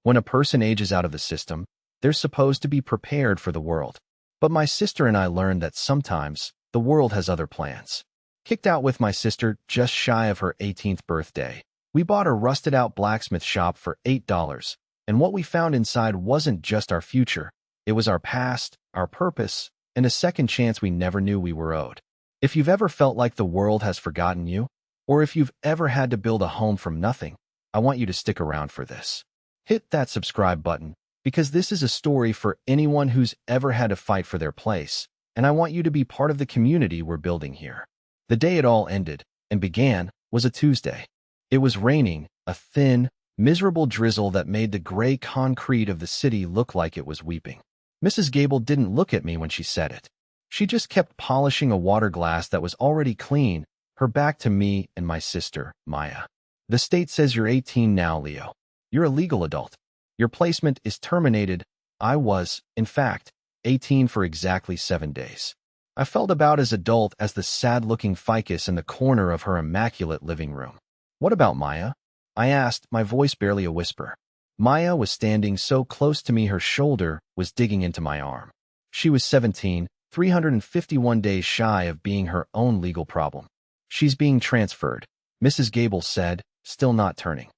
When a person ages out of the system, they're supposed to be prepared for the world. But my sister and I learned that sometimes the world has other plans. Kicked out with my sister just shy of her 18th birthday, we bought a rusted-out blacksmith shop for $8, and what we found inside wasn't just our future. It was our past, our purpose, and a second chance we never knew we were owed. If you've ever felt like the world has forgotten you, or if you've ever had to build a home from nothing, I want you to stick around for this. Hit that subscribe button, because this is a story for anyone who's ever had to fight for their place, and I want you to be part of the community we're building here. The day it all ended and began was a Tuesday. It was raining, a thin, miserable drizzle that made the gray concrete of the city look like it was weeping. Mrs. Gable didn't look at me when she said it. She just kept polishing a water glass that was already clean, her back to me and my sister, Maya. The state says you're 18 now, Leo. You're a legal adult. Your placement is terminated. I was, in fact, 18 for exactly 7 days. I felt about as adult as the sad-looking ficus in the corner of her immaculate living room. What about Maya? I asked, my voice barely a whisper. Maya was standing so close to me her shoulder was digging into my arm. She was 17, 351 days shy of being her own legal problem. She's being transferred, Mrs. Gable said, still not turning.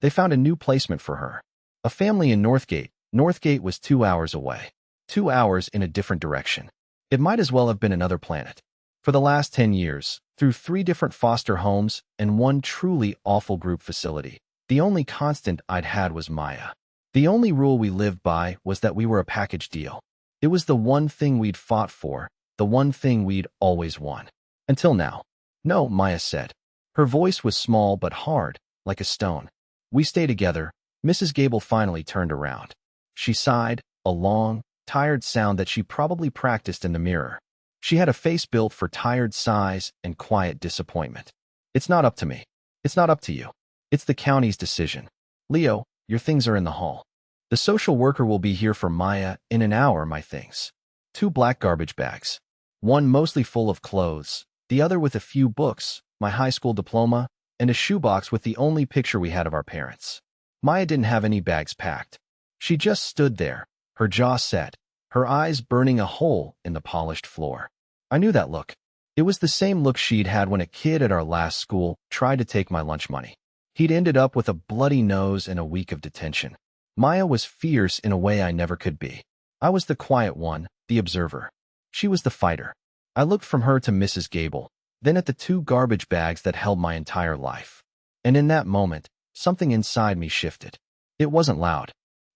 They found a new placement for her. A family in Northgate. Northgate was 2 hours away. 2 hours in a different direction. It might as well have been another planet. For the last 10 years, through 3 different foster homes and 1 truly awful group facility, the only constant I'd had was Maya. The only rule we lived by was that we were a package deal. It was the one thing we'd fought for, the one thing we'd always won. Until now. No, Maya said. Her voice was small but hard, like a stone. We stay together. Mrs. Gable finally turned around. She sighed, a long, tired sound that she probably practiced in the mirror. She had a face built for tired sighs and quiet disappointment. It's not up to me. It's not up to you. It's the county's decision. Leo, your things are in the hall. The social worker will be here for Maya in an hour, my things. 2 black garbage bags. One mostly full of clothes, the other with a few books, my high school diploma, and a shoebox with the only picture we had of our parents. Maya didn't have any bags packed. She just stood there, her jaw set, her eyes burning a hole in the polished floor. I knew that look. It was the same look she'd had when a kid at our last school tried to take my lunch money. He'd ended up with a bloody nose and a week of detention. Maya was fierce in a way I never could be. I was the quiet one, the observer. She was the fighter. I looked from her to Mrs. Gable, then at the 2 garbage bags that held my entire life. And in that moment, something inside me shifted. It wasn't loud.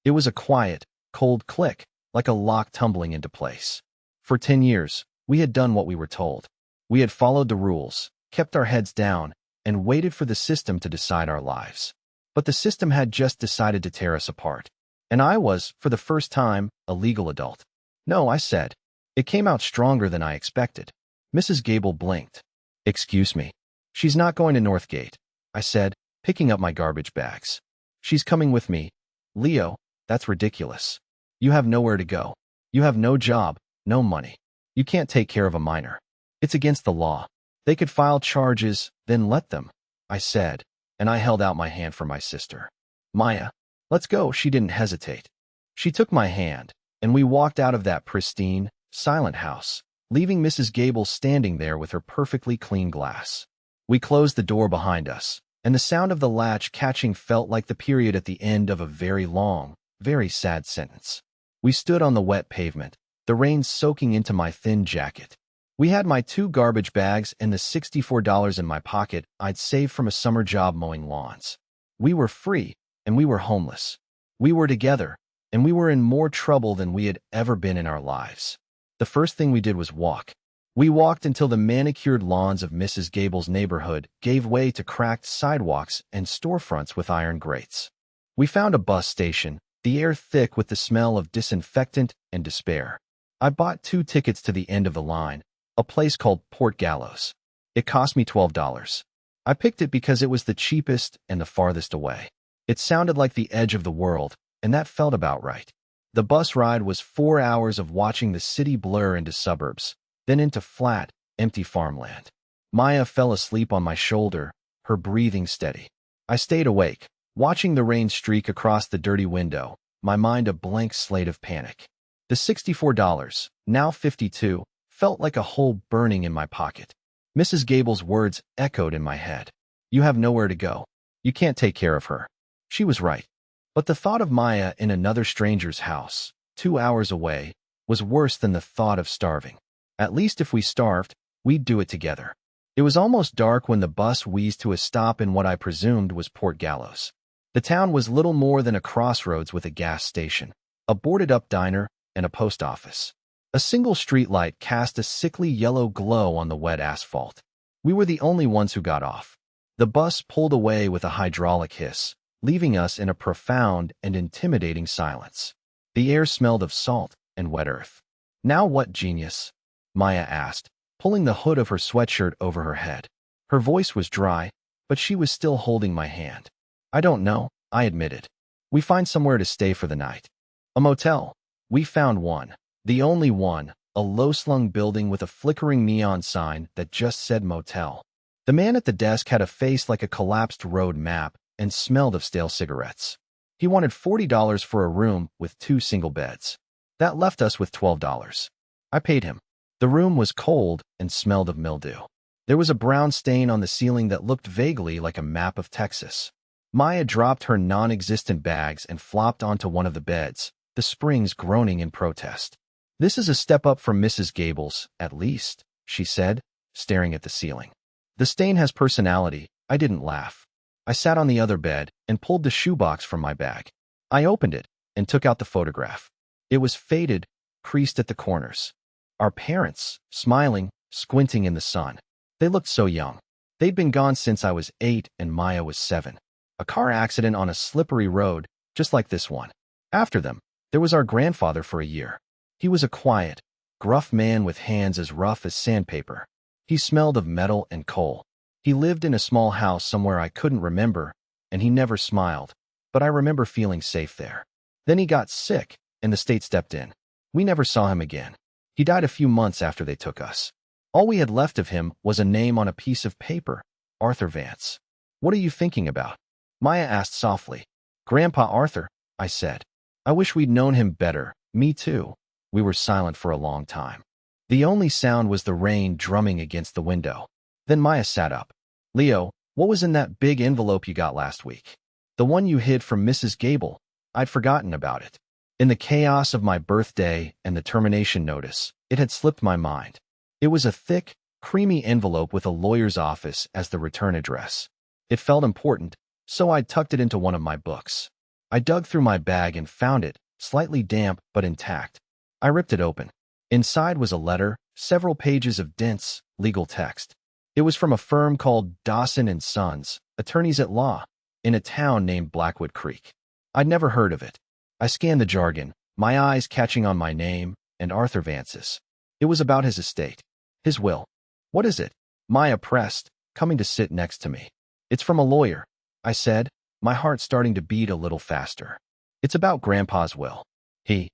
It was a quiet, cold click, like a lock tumbling into place. For 10 years, we had done what we were told. We had followed the rules, kept our heads down, and waited for the system to decide our lives. But the system had just decided to tear us apart. And I was, for the first time, a legal adult. No, I said. It came out stronger than I expected. Mrs. Gable blinked. Excuse me. She's not going to Northgate, I said, picking up my garbage bags. She's coming with me. Leo, that's ridiculous. You have nowhere to go. You have no job, no money. You can't take care of a minor. It's against the law. They could file charges, then let them, I said, and I held out my hand for my sister. Maya, let's go. She didn't hesitate. She took my hand, and we walked out of that pristine, silent house, leaving Mrs. Gable standing there with her perfectly clean glass. We closed the door behind us, and the sound of the latch catching felt like the period at the end of a very long, very sad sentence. We stood on the wet pavement, the rain soaking into my thin jacket. We had my 2 garbage bags and the $64 in my pocket I'd saved from a summer job mowing lawns. We were free, and we were homeless. We were together, and we were in more trouble than we had ever been in our lives. The first thing we did was walk. We walked until the manicured lawns of Mrs. Gable's neighborhood gave way to cracked sidewalks and storefronts with iron grates. We found a bus station, the air thick with the smell of disinfectant and despair. I bought 2 tickets to the end of the line, a place called Port Gallows. It cost me $12. I picked it because it was the cheapest and the farthest away. It sounded like the edge of the world, and that felt about right. The bus ride was 4 hours of watching the city blur into suburbs, then into flat, empty farmland. Maya fell asleep on my shoulder, her breathing steady. I stayed awake, watching the rain streak across the dirty window, my mind a blank slate of panic. The $64, now 52, felt like a hole burning in my pocket. Mrs. Gable's words echoed in my head. You have nowhere to go. You can't take care of her. She was right. But the thought of Maya in another stranger's house, 2 hours away, was worse than the thought of starving. At least if we starved, we'd do it together. It was almost dark when the bus wheezed to a stop in what I presumed was Port Gallows. The town was little more than a crossroads with a gas station, a boarded-up diner, and a post office. A single streetlight cast a sickly yellow glow on the wet asphalt. We were the only ones who got off. The bus pulled away with a hydraulic hiss, leaving us in a profound and intimidating silence. The air smelled of salt and wet earth. Now what, genius? Maya asked, pulling the hood of her sweatshirt over her head. Her voice was dry, but she was still holding my hand. I don't know, I admitted. We find somewhere to stay for the night. A motel. We found one. The only one, a low-slung building with a flickering neon sign that just said motel. The man at the desk had a face like a collapsed road map and smelled of stale cigarettes. He wanted $40 for a room with 2 single beds. That left us with $12. I paid him. The room was cold and smelled of mildew. There was a brown stain on the ceiling that looked vaguely like a map of Texas. Maya dropped her non-existent bags and flopped onto one of the beds, the springs groaning in protest. This is a step up from Mrs. Gable's, at least, she said, staring at the ceiling. The stain has personality. I didn't laugh. I sat on the other bed and pulled the shoebox from my bag. I opened it and took out the photograph. It was faded, creased at the corners. Our parents, smiling, squinting in the sun. They looked so young. They'd been gone since I was 8 and Maya was 7. A car accident on a slippery road, just like this one. After them, there was our grandfather for a year. He was a quiet, gruff man with hands as rough as sandpaper. He smelled of metal and coal. He lived in a small house somewhere I couldn't remember, and he never smiled, but I remember feeling safe there. Then he got sick, and the state stepped in. We never saw him again. He died a few months after they took us. All we had left of him was a name on a piece of paper, Arthur Vance. What are you thinking about? Maya asked softly. Grandpa Arthur, I said. I wish we'd known him better. Me too. We were silent for a long time. The only sound was the rain drumming against the window. Then Maya sat up. Leo, what was in that big envelope you got last week? The one you hid from Mrs. Gable. I'd forgotten about it. In the chaos of my birthday and the termination notice, it had slipped my mind. It was a thick, creamy envelope with a lawyer's office as the return address. It felt important, so I tucked it into one of my books. I dug through my bag and found it, slightly damp but intact. I ripped it open. Inside was a letter, several pages of dense, legal text. It was from a firm called Dawson & Sons, attorneys at law, in a town named Blackwood Creek. I'd never heard of it. I scanned the jargon, my eyes catching on my name and Arthur Vance's. It was about his estate. His will. What is it? Maya pressed, coming to sit next to me. It's from a lawyer, I said, my heart starting to beat a little faster. It's about Grandpa's will. He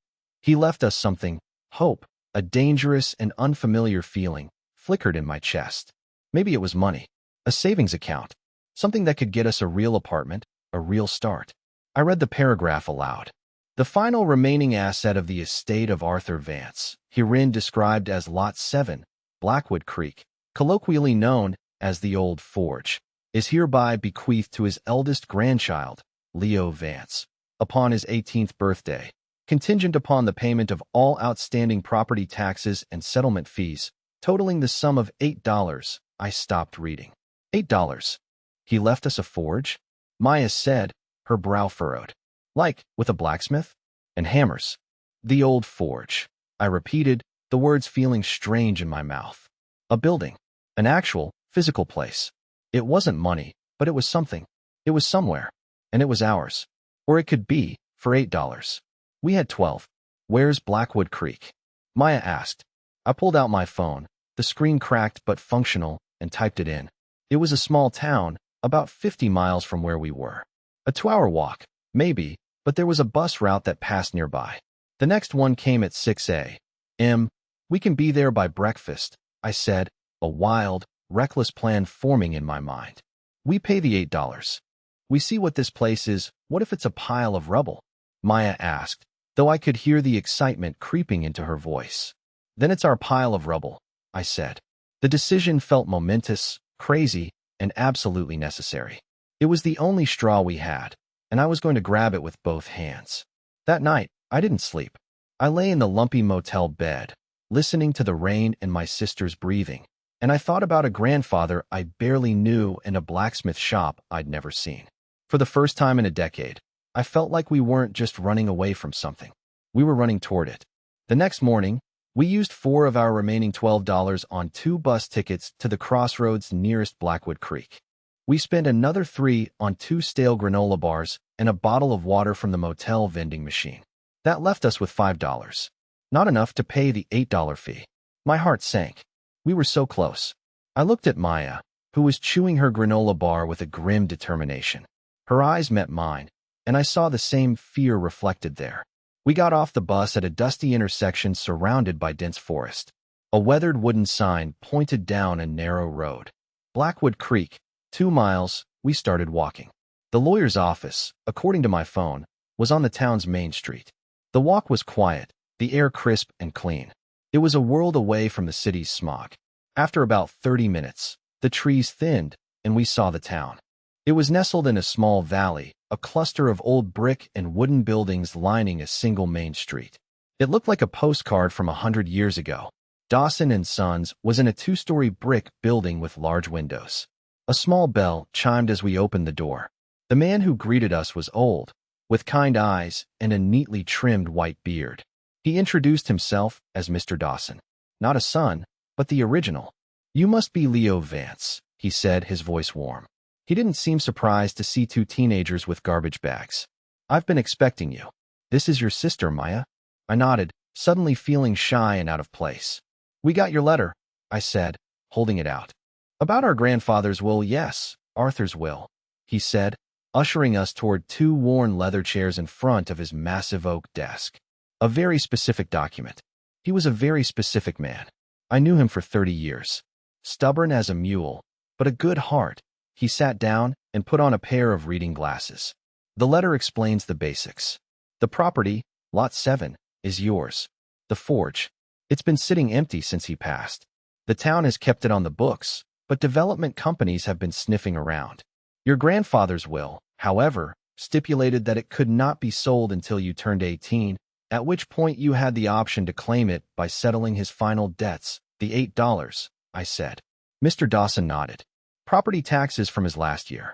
left us something, hope. A dangerous and unfamiliar feeling flickered in my chest. Maybe it was money, a savings account, something that could get us a real apartment, a real start. I read the paragraph aloud. The final remaining asset of the estate of Arthur Vance, herein described as Lot 7, Blackwood Creek, colloquially known as the Old Forge, is hereby bequeathed to his eldest grandchild, Leo Vance, upon his 18th birthday, contingent upon the payment of all outstanding property taxes and settlement fees, totaling the sum of $8. I stopped reading. $8. He left us a forge? Maya said, her brow furrowed. Like, with a blacksmith? And hammers. The Old Forge. I repeated, the words feeling strange in my mouth. A building. An actual, physical place. It wasn't money, but it was something. It was somewhere. And it was ours. Or it could be, for $8. We had 12. Where's Blackwood Creek? Maya asked. I pulled out my phone, the screen cracked but functional, and typed it in. It was a small town, about 50 miles from where we were. A 2-hour walk, maybe, but there was a bus route that passed nearby. The next one came at 6 a.m. We can be there by breakfast, I said, a wild, reckless plan forming in my mind. We pay the $8. We see what this place is. What if it's a pile of rubble? Maya asked, though I could hear the excitement creeping into her voice. Then it's our pile of rubble, I said. The decision felt momentous, crazy, and absolutely necessary. It was the only straw we had, and I was going to grab it with both hands. That night, I didn't sleep. I lay in the lumpy motel bed, listening to the rain and my sister's breathing, and I thought about a grandfather I barely knew and a blacksmith shop I'd never seen. For the first time in a decade, I felt like we weren't just running away from something. We were running toward it. The next morning, we used 4 of our remaining $12 on 2 bus tickets to the crossroads nearest Blackwood Creek. We spent another 3 on 2 stale granola bars and a bottle of water from the motel vending machine. That left us with $5. Not enough to pay the $8 fee. My heart sank. We were so close. I looked at Maya, who was chewing her granola bar with a grim determination. Her eyes met mine, and I saw the same fear reflected there. We got off the bus at a dusty intersection surrounded by dense forest. A weathered wooden sign pointed down a narrow road. Blackwood Creek, 2 miles. We started walking. The lawyer's office, according to my phone, was on the town's main street. The walk was quiet, the air crisp and clean. It was a world away from the city's smog. After about 30 minutes, the trees thinned, and we saw the town. It was nestled in a small valley, a cluster of old brick and wooden buildings lining a single main street. It looked like a postcard from 100 years ago. Dawson and Sons was in a 2-story brick building with large windows. A small bell chimed as we opened the door. The man who greeted us was old, with kind eyes and a neatly trimmed white beard. He introduced himself as Mr. Dawson. Not a son, but the original. "You must be Leo Vance," he said, his voice warm. He didn't seem surprised to see 2 teenagers with garbage bags. "I've been expecting you. This is your sister, Maya?" I nodded, suddenly feeling shy and out of place. "We got your letter," I said, holding it out. "About our grandfather's will, yes, Arthur's will," he said, ushering us toward 2 worn leather chairs in front of his massive oak desk. A very specific document. He was a very specific man. I knew him for 30 years. Stubborn as a mule, but a good heart. He sat down and put on a pair of reading glasses. "The letter explains the basics. The property, Lot 7, is yours. The forge. It's been sitting empty since he passed. The town has kept it on the books, but development companies have been sniffing around. Your grandfather's will, however, stipulated that it could not be sold until you turned 18, at which point you had the option to claim it by settling his final debts, the $8, I said. Mr. Dawson nodded. Property taxes from his last year.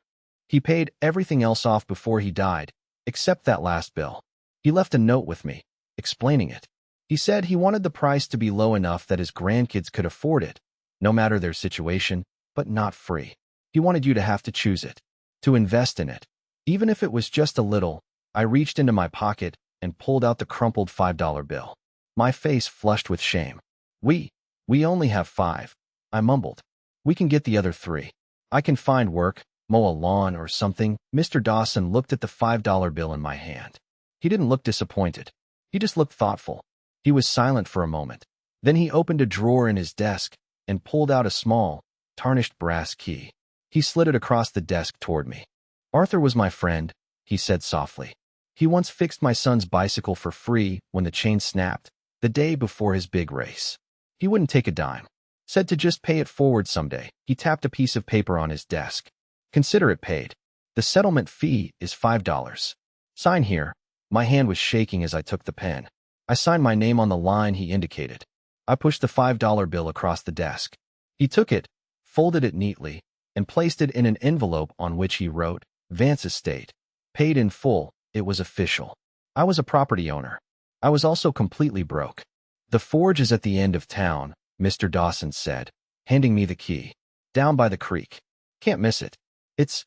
He paid everything else off before he died, except that last bill. He left a note with me, explaining it. He said he wanted the price to be low enough that his grandkids could afford it, no matter their situation, but not free. He wanted you to have to choose it, to invest in it. Even if it was just a little. I reached into my pocket and pulled out the crumpled $5 bill. My face flushed with shame. We only have 5, I mumbled. We can get the other 3. I can find work, mow a lawn or something. Mr. Dawson looked at the $5 bill in my hand. He didn't look disappointed. He just looked thoughtful. He was silent for a moment. Then he opened a drawer in his desk and pulled out a small, tarnished brass key. He slid it across the desk toward me. Arthur was my friend, he said softly. He once fixed my son's bicycle for free when the chain snapped, the day before his big race. He wouldn't take a dime. Said to just pay it forward someday. He tapped a piece of paper on his desk. Consider it paid. The settlement fee is $5. Sign here. My hand was shaking as I took the pen. I signed my name on the line he indicated. I pushed the $5 bill across the desk. He took it, folded it neatly, and placed it in an envelope on which he wrote, Vance Estate. Paid in full. It was official. I was a property owner. I was also completely broke. The forge is at the end of town, Mr. Dawson said, handing me the key. Down by the creek. Can't miss it. It's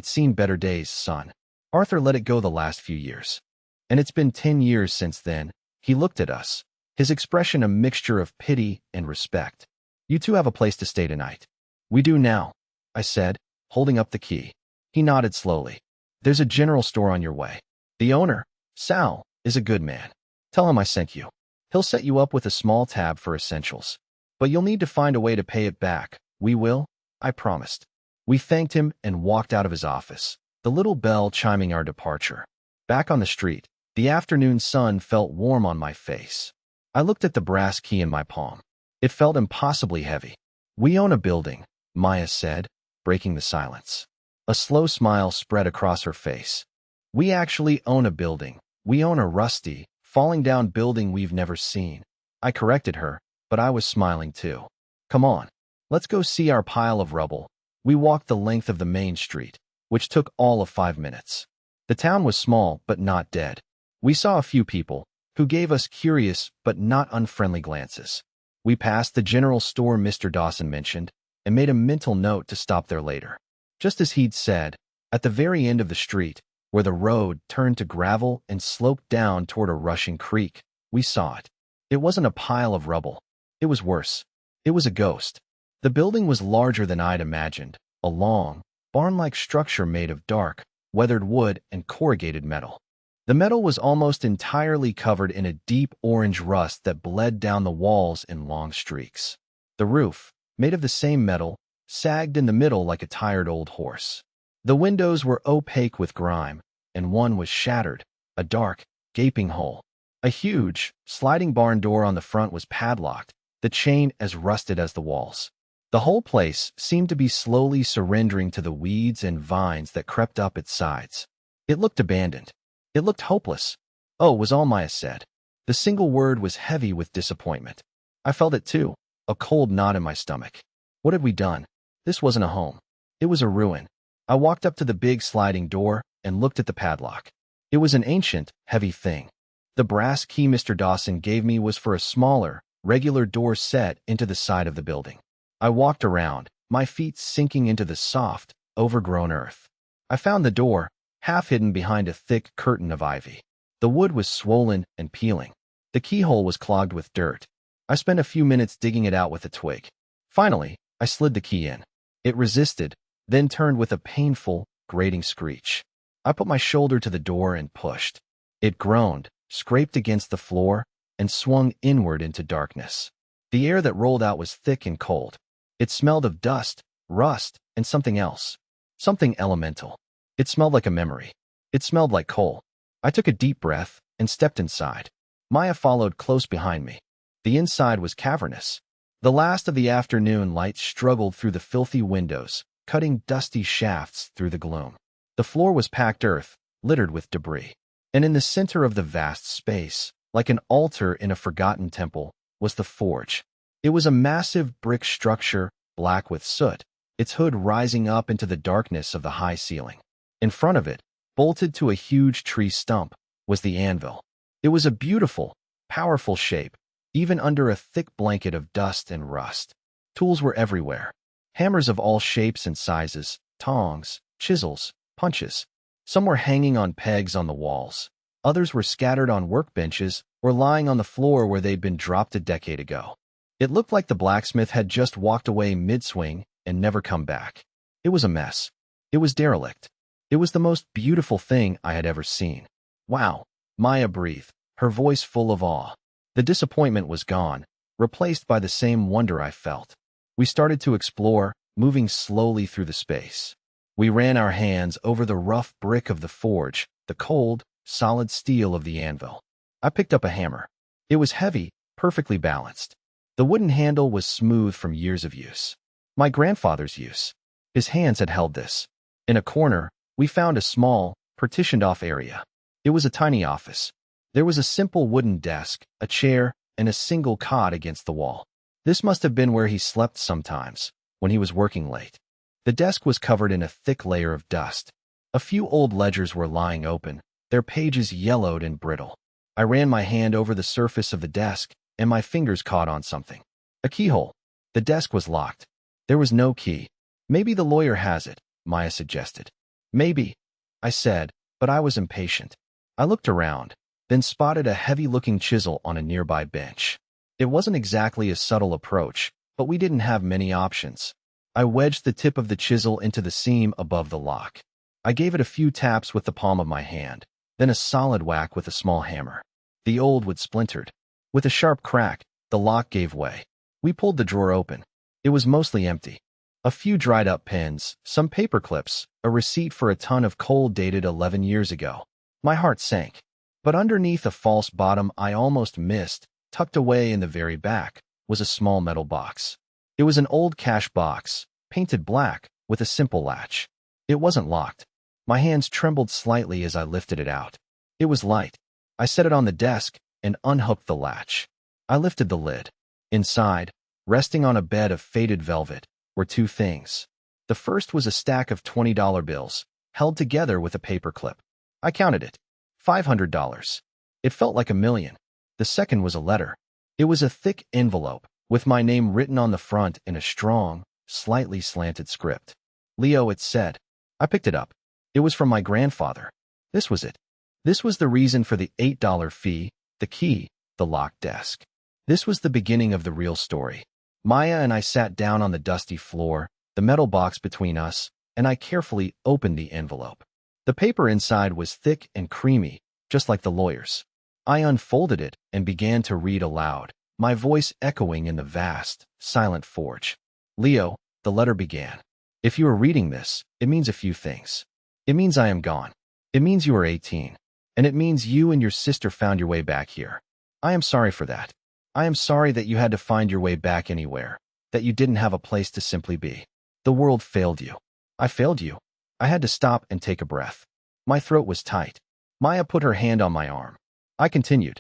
seen better days, son. Arthur let it go the last few years. And it's been 10 years since then. He looked at us, his expression a mixture of pity and respect. You 2 have a place to stay tonight. We do now, I said, holding up the key. He nodded slowly. There's a general store on your way. The owner, Sal, is a good man. Tell him I sent you. He'll set you up with a small tab for essentials. But you'll need to find a way to pay it back. We will, I promised. We thanked him and walked out of his office. the little bell chiming our departure. Back on the street, the afternoon sun felt warm on my face. I looked at the brass key in my palm. It felt impossibly heavy. "We own a building," Maya said, breaking the silence. A slow smile spread across her face. "We actually own a building. We own a rusty, falling down building we've never seen." I corrected her, but I was smiling too. "Come on, let's go see our pile of rubble." We walked the length of the main street, which took all of 5 minutes. The town was small but not dead. We saw a few people, who gave us curious but not unfriendly glances. We passed the general store Mr. Dawson mentioned, and made a mental note to stop there later. Just as he'd said, at the very end of the street, where the road turned to gravel and sloped down toward a rushing creek, we saw it. It wasn't a pile of rubble. It was worse. It was a ghost. The building was larger than I'd imagined, a long, barn-like structure made of dark, weathered wood and corrugated metal. The metal was almost entirely covered in a deep orange rust that bled down the walls in long streaks. The roof, made of the same metal, sagged in the middle like a tired old horse. The windows were opaque with grime, and one was shattered, a dark, gaping hole. A huge, sliding barn door on the front was padlocked, the chain as rusted as the walls. The whole place seemed to be slowly surrendering to the weeds and vines that crept up its sides. It looked abandoned. It looked hopeless. "Oh," was all Maya said. The single word was heavy with disappointment. I felt it too, a cold knot in my stomach. What had we done? This wasn't a home. It was a ruin. I walked up to the big sliding door and looked at the padlock. It was an ancient, heavy thing. The brass key Mr. Dawson gave me was for a smaller, regular door set into the side of the building. I walked around, my feet sinking into the soft, overgrown earth. I found the door, half hidden behind a thick curtain of ivy. The wood was swollen and peeling. The keyhole was clogged with dirt. I spent a few minutes digging it out with a twig. Finally, I slid the key in. It resisted, then turned with a painful, grating screech. I put my shoulder to the door and pushed. It groaned, scraped against the floor, and swung inward into darkness. The air that rolled out was thick and cold. It smelled of dust, rust, and something else. Something elemental. It smelled like a memory. It smelled like coal. I took a deep breath and stepped inside. Maya followed close behind me. The inside was cavernous. The last of the afternoon light struggled through the filthy windows, cutting dusty shafts through the gloom. The floor was packed earth, littered with debris. And in the center of the vast space, like an altar in a forgotten temple, was the forge. It was a massive brick structure, black with soot, its hood rising up into the darkness of the high ceiling. In front of it, bolted to a huge tree stump, was the anvil. It was a beautiful, powerful shape, even under a thick blanket of dust and rust. Tools were everywhere. Hammers of all shapes and sizes, tongs, chisels, punches. Some were hanging on pegs on the walls. Others were scattered on workbenches or lying on the floor where they'd been dropped a decade ago. It looked like the blacksmith had just walked away mid-swing and never come back. It was a mess. It was derelict. It was the most beautiful thing I had ever seen. "Wow," Maya breathed, her voice full of awe. The disappointment was gone, replaced by the same wonder I felt. We started to explore, moving slowly through the space. We ran our hands over the rough brick of the forge, the cold, solid steel of the anvil. I picked up a hammer. It was heavy, perfectly balanced. The wooden handle was smooth from years of use. My grandfather's use. His hands had held this. In a corner, we found a small, partitioned-off area. It was a tiny office. There was a simple wooden desk, a chair, and a single cot against the wall. This must have been where he slept sometimes, when he was working late. The desk was covered in a thick layer of dust. A few old ledgers were lying open, their pages yellowed and brittle. I ran my hand over the surface of the desk, and my fingers caught on something. A keyhole. The desk was locked. There was no key. "Maybe the lawyer has it," Maya suggested. "Maybe," I said, but I was impatient. I looked around, then spotted a heavy-looking chisel on a nearby bench. It wasn't exactly a subtle approach, but we didn't have many options. I wedged the tip of the chisel into the seam above the lock. I gave it a few taps with the palm of my hand, then a solid whack with a small hammer. The old wood splintered. With a sharp crack, the lock gave way. We pulled the drawer open. It was mostly empty. A few dried-up pens, some paper clips, a receipt for a ton of coal dated 11 years ago. My heart sank. But underneath a false bottom I almost missed, tucked away in the very back, was a small metal box. It was an old cash box, painted black, with a simple latch. It wasn't locked. My hands trembled slightly as I lifted it out. It was light. I set it on the desk and unhooked the latch. I lifted the lid. Inside, resting on a bed of faded velvet, were two things. The first was a stack of $20 bills, held together with a paper clip. I counted it. $500. It felt like a million. The second was a letter. It was a thick envelope, with my name written on the front in a strong, slightly slanted script. Leo, it said. I picked it up. It was from my grandfather. This was it. This was the reason for the $8 fee, the key, the locked desk. This was the beginning of the real story. Maya and I sat down on the dusty floor, the metal box between us, and I carefully opened the envelope. The paper inside was thick and creamy, just like the lawyer's. I unfolded it and began to read aloud, my voice echoing in the vast, silent forge. Leo, the letter began. If you are reading this, it means a few things. It means I am gone. It means you are 18. And it means you and your sister found your way back here. I am sorry for that. I am sorry that you had to find your way back anywhere, that you didn't have a place to simply be. The world failed you. I failed you. I had to stop and take a breath. My throat was tight. Maya put her hand on my arm. I continued.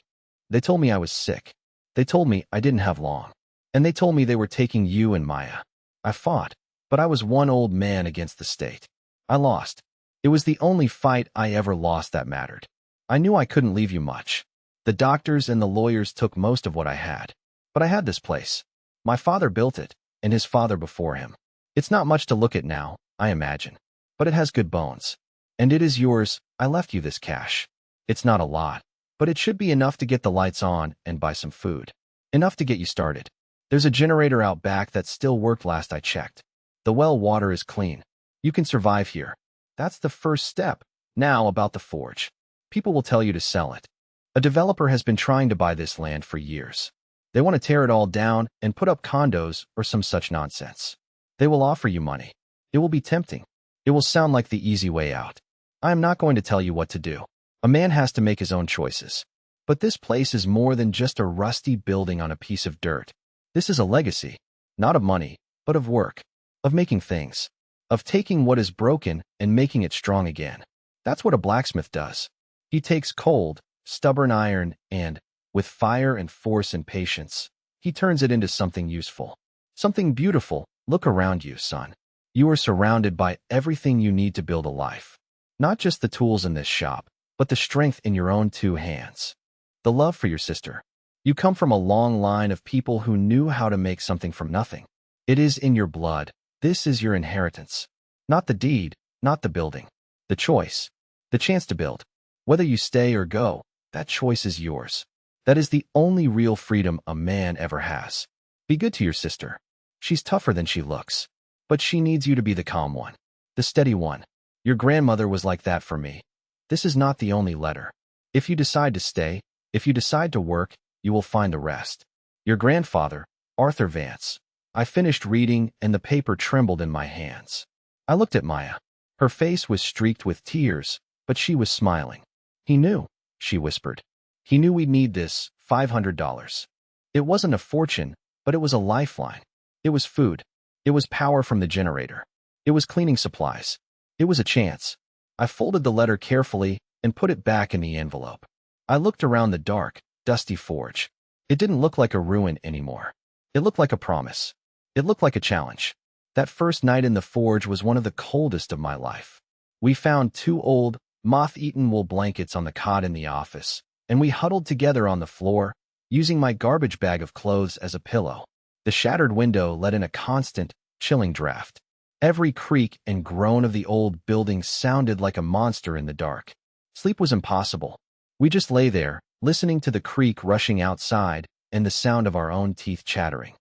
They told me I was sick. They told me I didn't have long. And they told me they were taking you and Maya. I fought, but I was one old man against the state. I lost. It was the only fight I ever lost that mattered. I knew I couldn't leave you much. The doctors and the lawyers took most of what I had. But I had this place. My father built it, and his father before him. It's not much to look at now, I imagine. But it has good bones. And it is yours. I left you this cash. It's not a lot, but it should be enough to get the lights on and buy some food. Enough to get you started. There's a generator out back that still worked last I checked. The well water is clean. You can survive here. That's the first step. Now about the forge. People will tell you to sell it. A developer has been trying to buy this land for years. They want to tear it all down and put up condos or some such nonsense. They will offer you money. It will be tempting. It will sound like the easy way out. I am not going to tell you what to do. A man has to make his own choices. But this place is more than just a rusty building on a piece of dirt. This is a legacy, not of money, but of work, of making things, of taking what is broken and making it strong again. That's what a blacksmith does. He takes cold, stubborn iron and, with fire and force and patience, he turns it into something useful, something beautiful. Look around you, son. You are surrounded by everything you need to build a life. Not just the tools in this shop, but the strength in your own two hands. The love for your sister. You come from a long line of people who knew how to make something from nothing. It is in your blood. This is your inheritance. Not the deed, not the building. The choice. The chance to build. Whether you stay or go, that choice is yours. That is the only real freedom a man ever has. Be good to your sister. She's tougher than she looks. But she needs you to be the calm one. The steady one. Your grandmother was like that for me. This is not the only letter. If you decide to stay, if you decide to work, you will find the rest. Your grandfather, Arthur Vance. I finished reading and the paper trembled in my hands. I looked at Maya. Her face was streaked with tears, but she was smiling. He knew, she whispered. He knew we'd need this, $500. It wasn't a fortune, but it was a lifeline. It was food. It was power from the generator. It was cleaning supplies. It was a chance. I folded the letter carefully and put it back in the envelope. I looked around the dark, dusty forge. It didn't look like a ruin anymore. It looked like a promise. It looked like a challenge. That first night in the forge was one of the coldest of my life. We found two old, moth-eaten wool blankets on the cot in the office, and we huddled together on the floor, using my garbage bag of clothes as a pillow. The shattered window let in a constant, chilling draft. Every creak and groan of the old building sounded like a monster in the dark. Sleep was impossible. We just lay there, listening to the creak rushing outside and the sound of our own teeth chattering.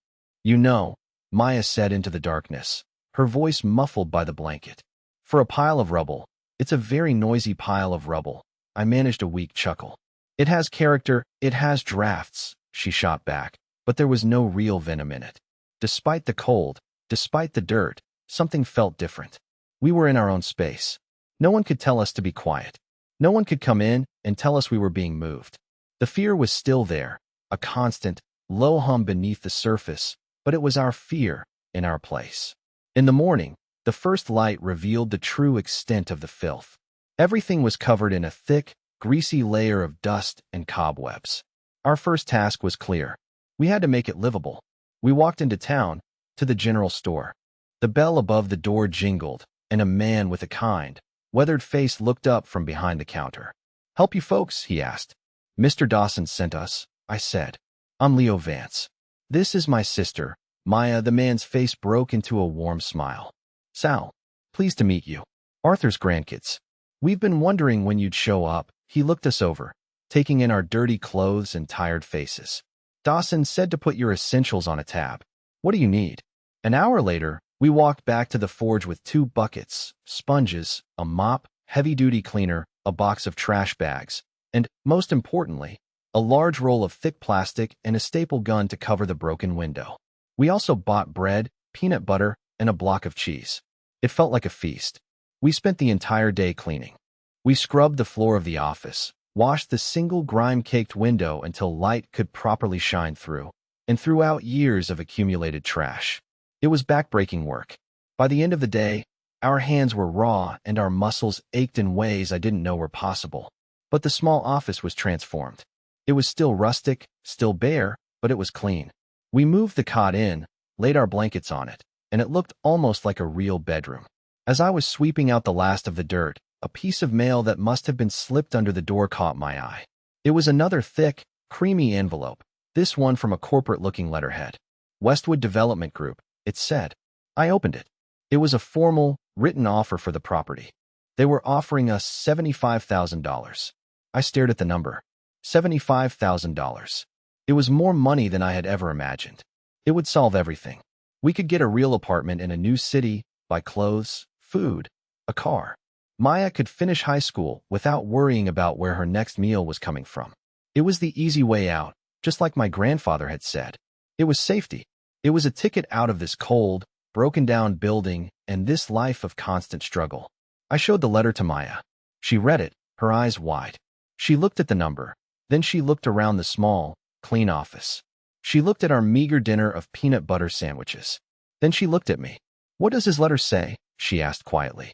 You know, Maya said into the darkness, her voice muffled by the blanket. For a pile of rubble, it's a very noisy pile of rubble. I managed a weak chuckle. It has character, it has drafts, she shot back, but there was no real venom in it. Despite the cold, despite the dirt, something felt different. We were in our own space. No one could tell us to be quiet. No one could come in and tell us we were being moved. The fear was still there, a constant, low hum beneath the surface, but it was our fear in our place. In the morning, the first light revealed the true extent of the filth. Everything was covered in a thick, greasy layer of dust and cobwebs. Our first task was clear. We had to make it livable. We walked into town, to the general store. The bell above the door jingled, and a man with a kind, weathered face looked up from behind the counter. "Help you folks?" he asked. "Mr. Dawson sent us," I said. "I'm Leo Vance. This is my sister, Maya." The man's face broke into a warm smile. "Sal, pleased to meet you. Arthur's grandkids. We've been wondering when you'd show up." He looked us over, taking in our dirty clothes and tired faces. "Dawson said to put your essentials on a tab. What do you need?" An hour later, we walked back to the forge with 2 buckets, sponges, a mop, heavy-duty cleaner, a box of trash bags, and, most importantly, a large roll of thick plastic and a staple gun to cover the broken window. We also bought bread, peanut butter, and a block of cheese. It felt like a feast. We spent the entire day cleaning. We scrubbed the floor of the office, washed the single grime-caked window until light could properly shine through, and threw out years of accumulated trash. It was back-breaking work. By the end of the day, our hands were raw and our muscles ached in ways I didn't know were possible. But the small office was transformed. It was still rustic, still bare, but it was clean. We moved the cot in, laid our blankets on it, and it looked almost like a real bedroom. As I was sweeping out the last of the dirt, a piece of mail that must have been slipped under the door caught my eye. It was another thick, creamy envelope, this one from a corporate-looking letterhead. "Westwood Development Group," it said. I opened it. It was a formal, written offer for the property. They were offering us $75,000. I stared at the number. $75,000. It was more money than I had ever imagined. It would solve everything. We could get a real apartment in a new city, buy clothes, food, a car. Maya could finish high school without worrying about where her next meal was coming from. It was the easy way out, just like my grandfather had said. It was safety. It was a ticket out of this cold, broken-down building and this life of constant struggle. I showed the letter to Maya. She read it, her eyes wide. She looked at the number. Then she looked around the small, clean office. She looked at our meager dinner of peanut butter sandwiches. Then she looked at me. "What does his letter say?" she asked quietly.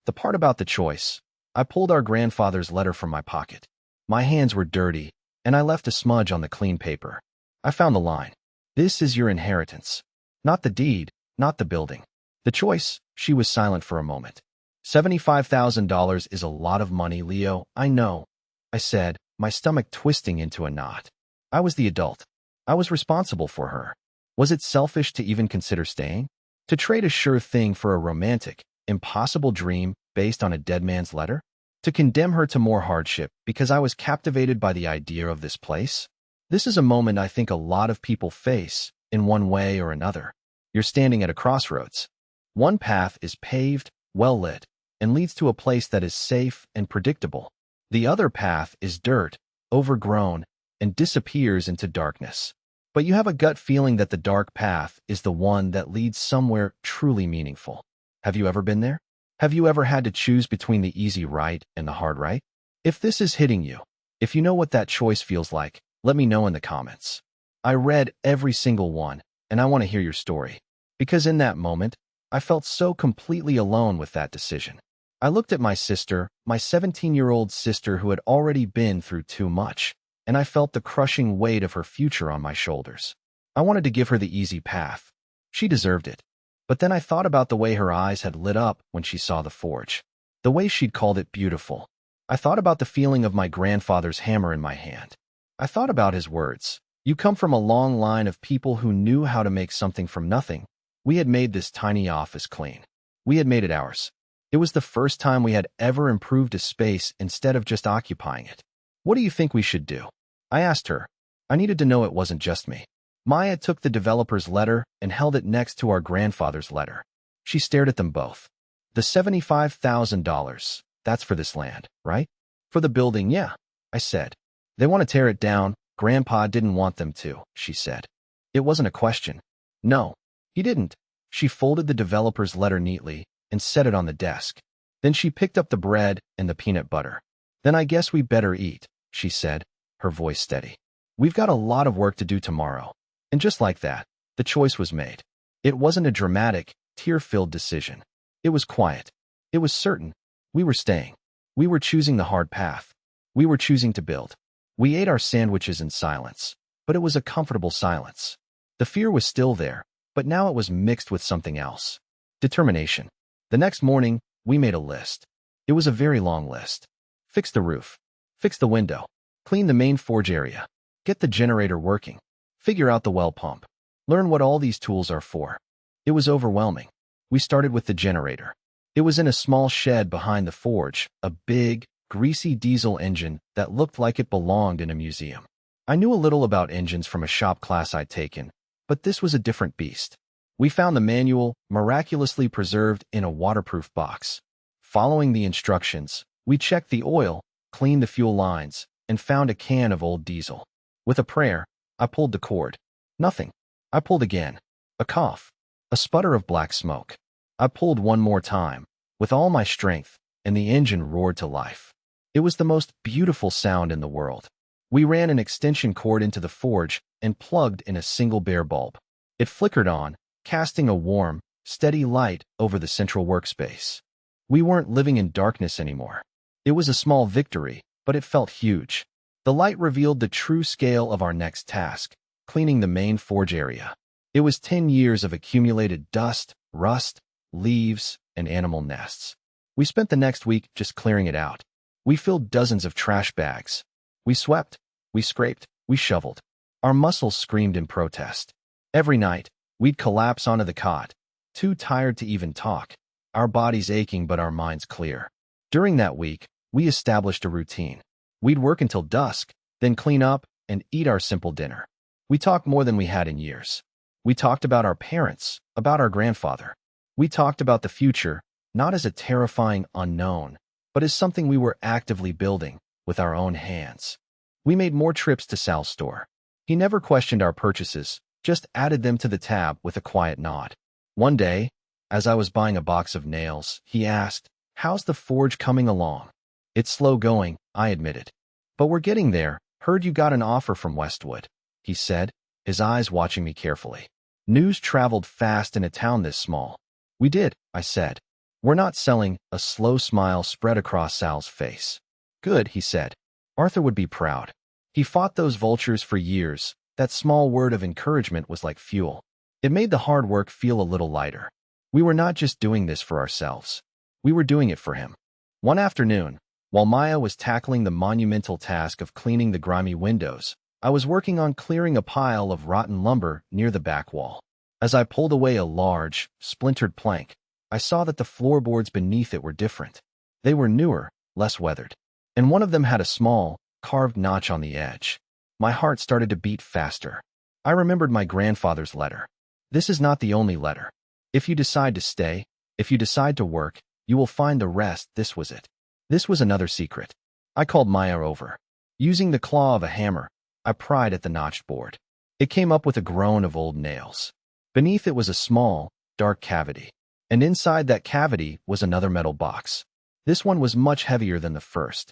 "The part about the choice." I pulled our grandfather's letter from my pocket. My hands were dirty, and I left a smudge on the clean paper. I found the line. "This is your inheritance. Not the deed, not the building. The choice." She was silent for a moment. $75,000 is a lot of money, Leo, I know, I said, my stomach twisting into a knot. I was the adult. I was responsible for her. Was it selfish to even consider staying? To trade a sure thing for a romantic, impossible dream based on a dead man's letter? To condemn her to more hardship because I was captivated by the idea of this place? This is a moment I think a lot of people face, in one way or another. You're standing at a crossroads. One path is paved, well-lit, and leads to a place that is safe and predictable. The other path is dirt, overgrown, and disappears into darkness. But you have a gut feeling that the dark path is the one that leads somewhere truly meaningful. Have you ever been there? Have you ever had to choose between the easy right and the hard right? If this is hitting you, if you know what that choice feels like, let me know in the comments. I read every single one, and I want to hear your story. Because in that moment, I felt so completely alone with that decision. I looked at my sister, my 17-year-old sister who had already been through too much, and I felt the crushing weight of her future on my shoulders. I wanted to give her the easy path. She deserved it. But then I thought about the way her eyes had lit up when she saw the forge. The way she'd called it beautiful. I thought about the feeling of my grandfather's hammer in my hand. I thought about his words. "You come from a long line of people who knew how to make something from nothing." We had made this tiny office clean. We had made it ours. It was the first time we had ever improved a space instead of just occupying it. "What do you think we should do?" I asked her. I needed to know it wasn't just me. Maya took the developer's letter and held it next to our grandfather's letter. She stared at them both. "The $75,000, that's for this land, right?" "For the building, yeah," I said. "They want to tear it down. Grandpa didn't want them to," she said. It wasn't a question. No, he didn't. She folded the developer's letter neatly and set it on the desk. Then she picked up the bread and the peanut butter. "Then I guess we better eat," she said, her voice steady. "We've got a lot of work to do tomorrow." And just like that, the choice was made. It wasn't a dramatic, tear-filled decision. It was quiet. It was certain. We were staying. We were choosing the hard path. We were choosing to build. We ate our sandwiches in silence, but it was a comfortable silence. The fear was still there, but now it was mixed with something else. Determination. The next morning, we made a list. It was a very long list. Fix the roof. Fix the window. Clean the main forge area. Get the generator working. Figure out the well pump. Learn what all these tools are for. It was overwhelming. We started with the generator. It was in a small shed behind the forge, a big, greasy diesel engine that looked like it belonged in a museum. I knew a little about engines from a shop class I'd taken, but this was a different beast. We found the manual miraculously preserved in a waterproof box. Following the instructions, we checked the oil, cleaned the fuel lines, and found a can of old diesel. With a prayer, I pulled the cord. Nothing. I pulled again. A cough. A sputter of black smoke. I pulled one more time, with all my strength, and the engine roared to life. It was the most beautiful sound in the world. We ran an extension cord into the forge and plugged in a single bare bulb. It flickered on, casting a warm, steady light over the central workspace. We weren't living in darkness anymore. It was a small victory, but it felt huge. The light revealed the true scale of our next task, cleaning the main forge area. It was 10 years of accumulated dust, rust, leaves, and animal nests. We spent the next week just clearing it out. We filled dozens of trash bags. We swept, we scraped, we shoveled. Our muscles screamed in protest. Every night, we'd collapse onto the cot, too tired to even talk, our bodies aching but our minds clear. During that week, we established a routine. We'd work until dusk, then clean up and eat our simple dinner. We talked more than we had in years. We talked about our parents, about our grandfather. We talked about the future, not as a terrifying unknown, but as something we were actively building with our own hands. We made more trips to Sal's store. He never questioned our purchases, just added them to the tab with a quiet nod. One day, as I was buying a box of nails, he asked, "How's the forge coming along?" "It's slow going," I admitted. "But we're getting there. Heard you got an offer from Westwood," he said, his eyes watching me carefully. News traveled fast in a town this small. "We did," I said. "We're not selling." A slow smile spread across Sal's face. "Good," he said. "Arthur would be proud. He fought those vultures for years." That small word of encouragement was like fuel. It made the hard work feel a little lighter. We were not just doing this for ourselves. We were doing it for him. One afternoon, while Maya was tackling the monumental task of cleaning the grimy windows, I was working on clearing a pile of rotten lumber near the back wall. As I pulled away a large, splintered plank, I saw that the floorboards beneath it were different. They were newer, less weathered, and one of them had a small, carved notch on the edge. My heart started to beat faster. I remembered my grandfather's letter. This is not the only letter. If you decide to stay, if you decide to work, you will find the rest. This was it. This was another secret. I called Maya over. Using the claw of a hammer, I pried at the notched board. It came up with a groan of old nails. Beneath it was a small, dark cavity, and inside that cavity was another metal box. This one was much heavier than the first.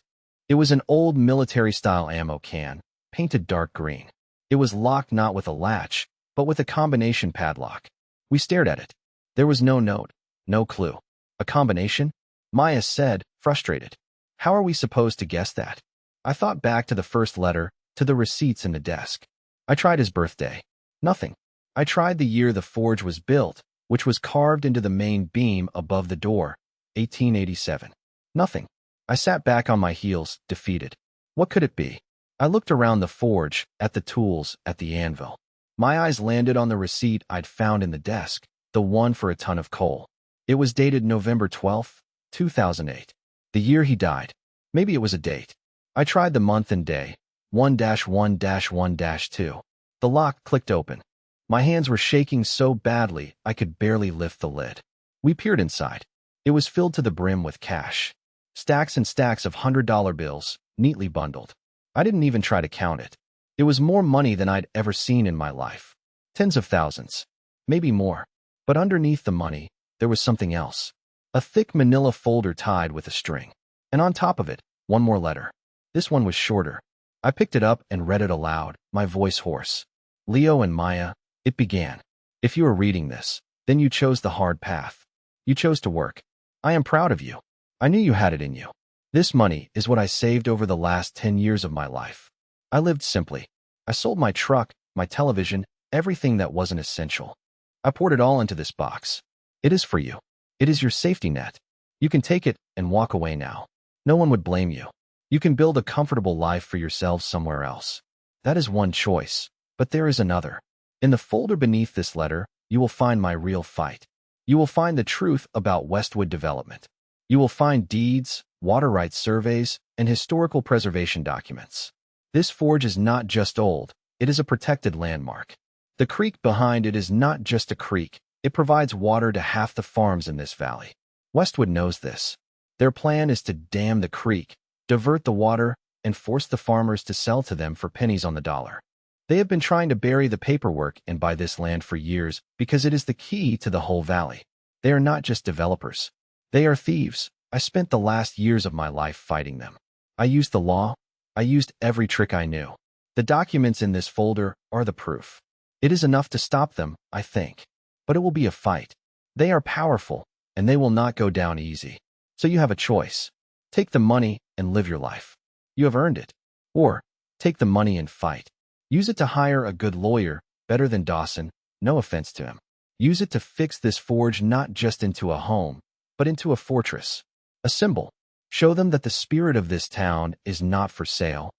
It was an old military-style ammo can, painted dark green. It was locked not with a latch, but with a combination padlock. We stared at it. There was no note, no clue. "A combination?" Maya said, frustrated. "How are we supposed to guess that?" I thought back to the first letter, to the receipts in the desk. I tried his birthday. Nothing. I tried the year the forge was built, which was carved into the main beam above the door, 1887. Nothing. I sat back on my heels, defeated. What could it be? I looked around the forge, at the tools, at the anvil. My eyes landed on the receipt I'd found in the desk, the one for a ton of coal. It was dated November 12, 2008. The year he died. Maybe it was a date. I tried the month and day, 1-1-1-2. The lock clicked open. My hands were shaking so badly I could barely lift the lid. We peered inside. It was filled to the brim with cash. Stacks and stacks of $100 bills, neatly bundled. I didn't even try to count it. It was more money than I'd ever seen in my life. Tens of thousands. Maybe more. But underneath the money, there was something else. A thick manila folder tied with a string. And on top of it, one more letter. This one was shorter. I picked it up and read it aloud, my voice hoarse. Leo and Maya, it began. If you are reading this, then you chose the hard path. You chose to work. I am proud of you. I knew you had it in you. This money is what I saved over the last 10 years of my life. I lived simply. I sold my truck, my television, everything that wasn't essential. I poured it all into this box. It is for you. It is your safety net. You can take it and walk away now. No one would blame you. You can build a comfortable life for yourselves somewhere else. That is one choice, but there is another. In the folder beneath this letter, you will find my real fight. You will find the truth about Westwood development. You will find deeds, water rights surveys, and historical preservation documents. This forge is not just old, it is a protected landmark. The creek behind it is not just a creek, it provides water to half the farms in this valley. Westwood knows this. Their plan is to dam the creek, divert the water, and force the farmers to sell to them for pennies on the dollar. They have been trying to bury the paperwork and buy this land for years because it is the key to the whole valley. They are not just developers. They are thieves. I spent the last years of my life fighting them. I used the law. I used every trick I knew. The documents in this folder are the proof. It is enough to stop them, I think. But it will be a fight. They are powerful, and they will not go down easy. So you have a choice. Take the money and live your life. You have earned it. Or, take the money and fight. Use it to hire a good lawyer, better than Dawson, no offense to him. Use it to fix this forge not just into a home, but into a fortress. A symbol. Show them that the spirit of this town is not for sale.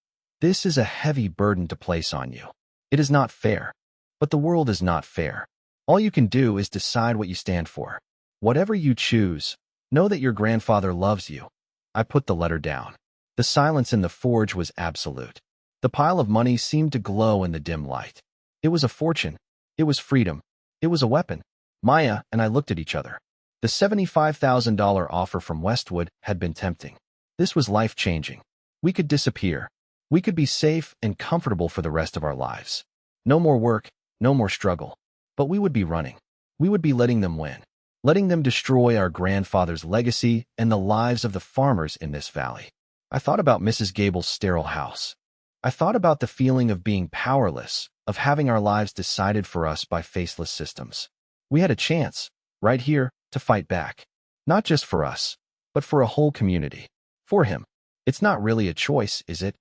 This is a heavy burden to place on you. It is not fair. But the world is not fair. All you can do is decide what you stand for. Whatever you choose, know that your grandfather loves you. I put the letter down. The silence in the forge was absolute. The pile of money seemed to glow in the dim light. It was a fortune. It was freedom. It was a weapon. Maya and I looked at each other. The $75,000 offer from Westwood had been tempting. This was life-changing. We could disappear. We could be safe and comfortable for the rest of our lives. No more work, no more struggle. But we would be running. We would be letting them win. Letting them destroy our grandfather's legacy and the lives of the farmers in this valley. I thought about Mrs. Gable's sterile house. I thought about the feeling of being powerless, of having our lives decided for us by faceless systems. We had a chance, right here, to fight back. Not just for us, but for a whole community. For him. It's not really a choice, is it?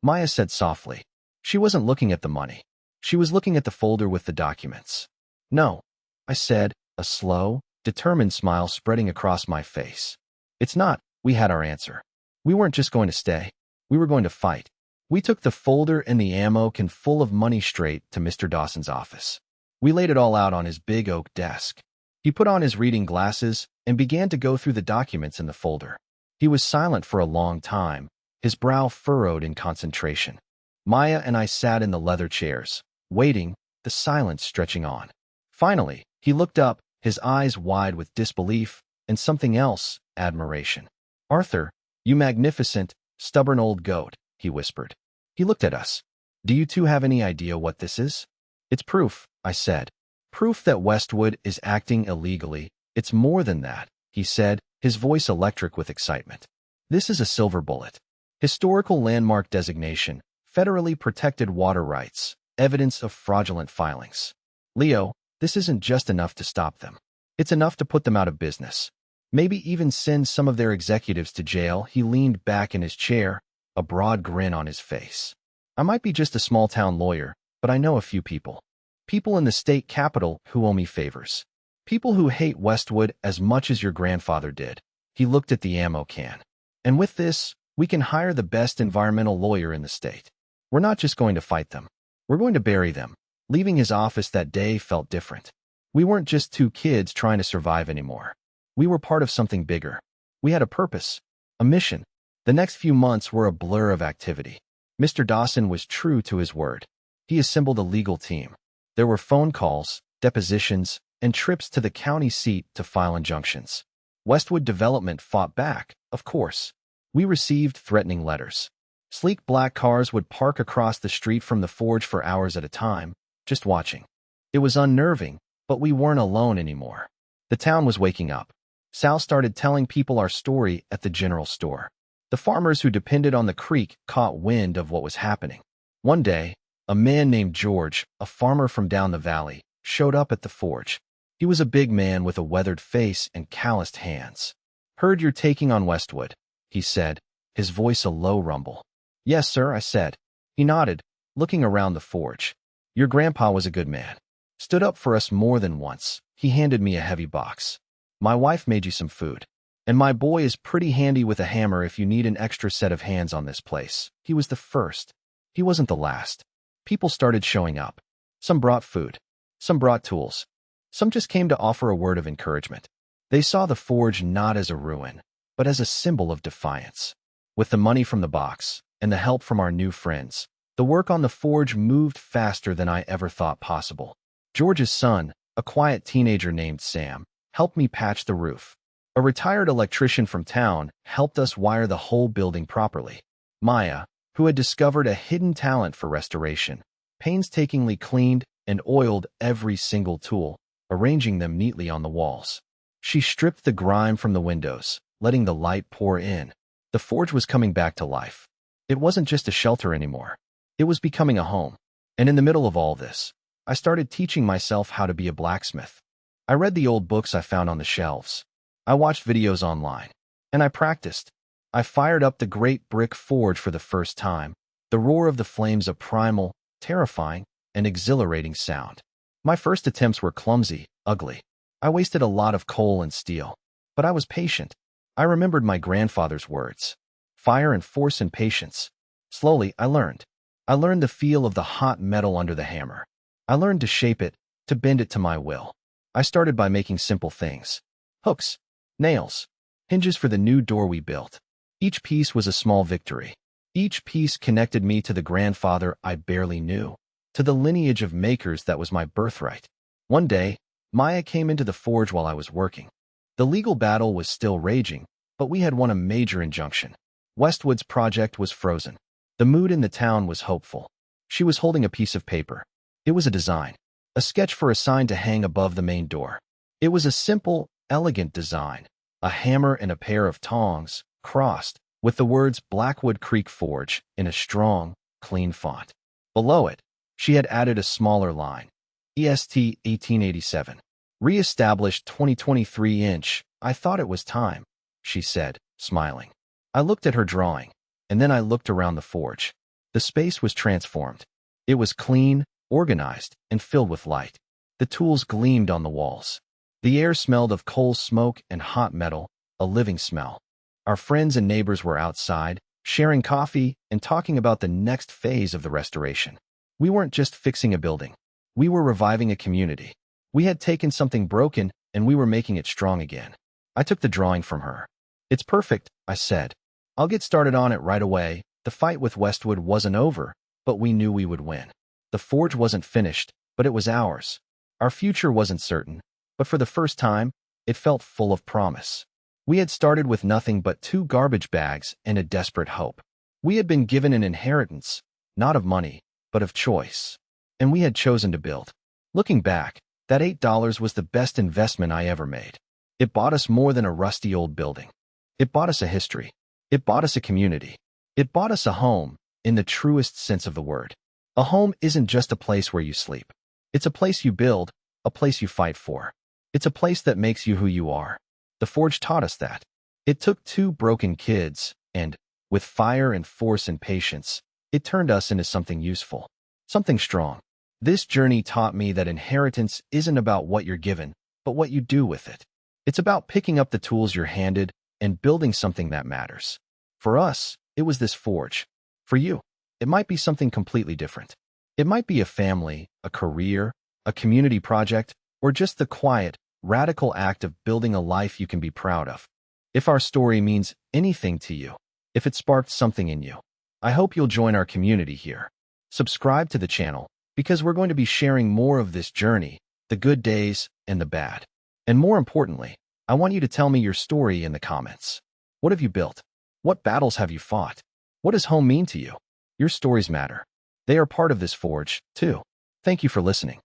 Maya said softly. She wasn't looking at the money. She was looking at the folder with the documents. No, I said, a slow, determined smile spreading across my face. It's not. We had our answer. We weren't just going to stay. We were going to fight. We took the folder and the ammo can full of money straight to Mr. Dawson's office. We laid it all out on his big oak desk. He put on his reading glasses and began to go through the documents in the folder. He was silent for a long time, his brow furrowed in concentration. Maya and I sat in the leather chairs, waiting, the silence stretching on. Finally, he looked up, his eyes wide with disbelief and something else, admiration. "Arthur, you magnificent, stubborn old goat," he whispered. He looked at us. "Do you two have any idea what this is?" "It's proof," I said. "Proof that Westwood is acting illegally. It's more than that," he said, his voice electric with excitement. "This is a silver bullet. Historical landmark designation, federally protected water rights, evidence of fraudulent filings. Leo, this isn't just enough to stop them. It's enough to put them out of business. Maybe even send some of their executives to jail." He leaned back in his chair, a broad grin on his face. "I might be just a small-town lawyer, but I know a few people. People in the state capital who owe me favors. People who hate Westwood as much as your grandfather did." He looked at the ammo can. "And with this, we can hire the best environmental lawyer in the state. We're not just going to fight them. We're going to bury them." Leaving his office that day felt different. We weren't just two kids trying to survive anymore. We were part of something bigger. We had a purpose, a mission. The next few months were a blur of activity. Mr. Dawson was true to his word. He assembled a legal team. There were phone calls, depositions, and trips to the county seat to file injunctions. Westwood Development fought back, of course. We received threatening letters. Sleek black cars would park across the street from the forge for hours at a time, just watching. It was unnerving, But we weren't alone anymore. The town was waking up. Sal started telling people our story at the general store. The farmers who depended on the creek caught wind of what was happening. One day, a man named George, a farmer from down the valley, showed up at the forge. He was a big man with a weathered face and calloused hands. "Heard you're taking on Westwood," he said, his voice a low rumble. "Yes, sir," I said. He nodded, looking around the forge. "Your grandpa was a good man. Stood up for us more than once." He handed me a heavy box. "My wife made you some food. And my boy is pretty handy with a hammer if you need an extra set of hands on this place." He was the first. He wasn't the last. People started showing up. Some brought food. Some brought tools. Some just came to offer a word of encouragement. They saw the forge not as a ruin, but as a symbol of defiance. With the money from the box and the help from our new friends, the work on the forge moved faster than I ever thought possible. George's son, a quiet teenager named Sam, helped me patch the roof. A retired electrician from town helped us wire the whole building properly. Maya, who had discovered a hidden talent for restoration, painstakingly cleaned and oiled every single tool, arranging them neatly on the walls. She stripped the grime from the windows, letting the light pour in. The forge was coming back to life. It wasn't just a shelter anymore. It was becoming a home. And in the middle of all this, I started teaching myself how to be a blacksmith. I read the old books I found on the shelves. I watched videos online. And I practiced. I fired up the great brick forge for the first time, the roar of the flames a primal, terrifying, and exhilarating sound. My first attempts were clumsy, ugly. I wasted a lot of coal and steel. But I was patient. I remembered my grandfather's words. Fire and force and patience. Slowly, I learned. I learned the feel of the hot metal under the hammer. I learned to shape it, to bend it to my will. I started by making simple things. Hooks, nails, hinges for the new door we built. Each piece was a small victory. Each piece connected me to the grandfather I barely knew, to the lineage of makers that was my birthright. One day, Maya came into the forge while I was working. The legal battle was still raging, but we had won a major injunction. Westwood's project was frozen. The mood in the town was hopeful. She was holding a piece of paper. It was a design, a sketch for a sign to hang above the main door. It was a simple, elegant design, a hammer and a pair of tongs, crossed, with the words Blackwood Creek Forge in a strong, clean font. Below it, she had added a smaller line, EST 1887. Re-established 2023-inch. "I thought it was time," she said, smiling. I looked at her drawing, and then I looked around the forge. The space was transformed. It was clean, organized, and filled with light. The tools gleamed on the walls. The air smelled of coal smoke and hot metal, a living smell. Our friends and neighbors were outside, sharing coffee and talking about the next phase of the restoration. We weren't just fixing a building. We were reviving a community. We had taken something broken and we were making it strong again. I took the drawing from her. "It's perfect," I said. "I'll get started on it right away." The fight with Westwood wasn't over, but we knew we would win. The forge wasn't finished, but it was ours. Our future wasn't certain, but for the first time, it felt full of promise. We had started with nothing but 2 garbage bags and a desperate hope. We had been given an inheritance, not of money, but of choice. And we had chosen to build. Looking back, that $8 was the best investment I ever made. It bought us more than a rusty old building. It bought us a history. It bought us a community. It bought us a home, in the truest sense of the word. A home isn't just a place where you sleep. It's a place you build, a place you fight for. It's a place that makes you who you are. The forge taught us that. It took 2 broken kids, and, with fire and force and patience, it turned us into something useful, something strong. This journey taught me that inheritance isn't about what you're given, but what you do with it. It's about picking up the tools you're handed and building something that matters. For us, it was this forge. For you, it might be something completely different. It might be a family, a career, a community project, or just the quiet, radical act of building a life you can be proud of. If our story means anything to you, if it sparked something in you, I hope you'll join our community here. Subscribe to the channel, because we're going to be sharing more of this journey, the good days and the bad. And more importantly, I want you to tell me your story in the comments. What have you built? What battles have you fought? What does home mean to you? Your stories matter. They are part of this forge, too. Thank you for listening.